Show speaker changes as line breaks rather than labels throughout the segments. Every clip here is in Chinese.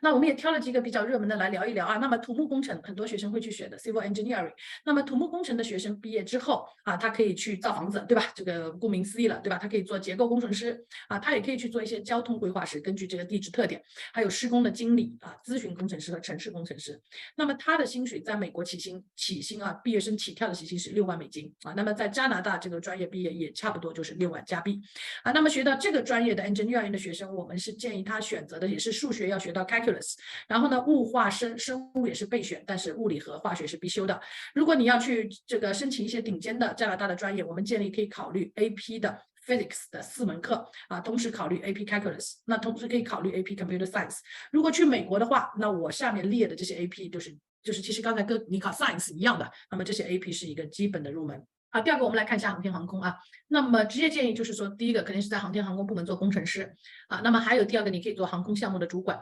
那我们也挑了几个比较热门的来聊一聊啊。那么土木工程很多学生会去学的 civil engineering，那么土木工程的学生毕业之后啊，他可以去造房子，对吧？这个顾名思义了，对吧？他可以做结构工程师啊，他也可以去做一些交通规划师，根据这个地质特点，还有施工的经理啊，咨询工程师和城市工程师。那么他的薪水在美国起薪啊，毕业生起跳的起薪是6万美金啊。那么在加拿大这个专业毕业也差不多就是6万加币啊。那么学到这个专业的 engineering 的学生，我们是建议他选择的也是数学要学到 calculus，然后呢，物化生物也是备选，但是物理和化学是必修的。如果你要去这个申请一些顶尖的加拿大的专业，我们建议可以考虑 AP 的 Physics 的4门课啊，同时考虑 AP Calculus，那同时可以考虑 AP Computer Science。如果去美国的话，那我下面列的这些 AP 就是其实刚才跟你考 Science 一样的，那么这些 AP 是一个基本的入门。啊，第二个我们来看一下航天航空啊，那么职业建议就是说，第一个肯定是在航天航空部门做工程师啊，那么还有第二个你可以做航空项目的主管，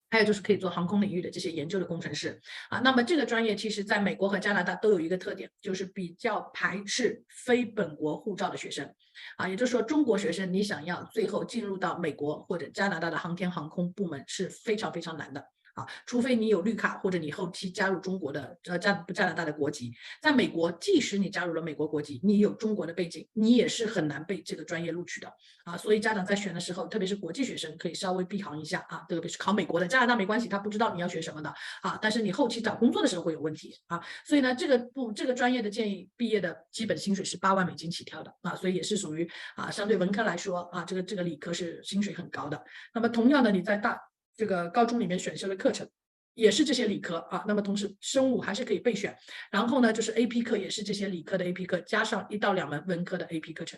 还有就是可以做航空领域的这些研究的工程师啊。那么这个专业其实在美国和加拿大都有一个特点，就是比较排斥非本国护照的学生啊，也就是说中国学生你想要最后进入到美国或者加拿大的航天航空部门是非常非常难的。啊，除非你有绿卡，或者你后期加入中国的加拿大的国籍，在美国，即使你加入了美国国籍，你有中国的背景，你也是很难被这个专业录取的啊。所以家长在选的时候，特别是国际学生，可以稍微避行一下啊。特别是考美国的，加拿大没关系，他不知道你要学什么的啊，但是你后期找工作的时候会有问题啊。所以呢，这个专业的建议毕业的基本薪水是8万美金起跳的啊，所以也是属于啊相对文科来说啊，这个理科是薪水很高的。那么同样的，你在这个高中里面选修的课程也是这些理科啊，那么同时生物还是可以备选，然后呢就是 AP 课也是这些理科的 AP 课，加上1到2门文科的 AP 课程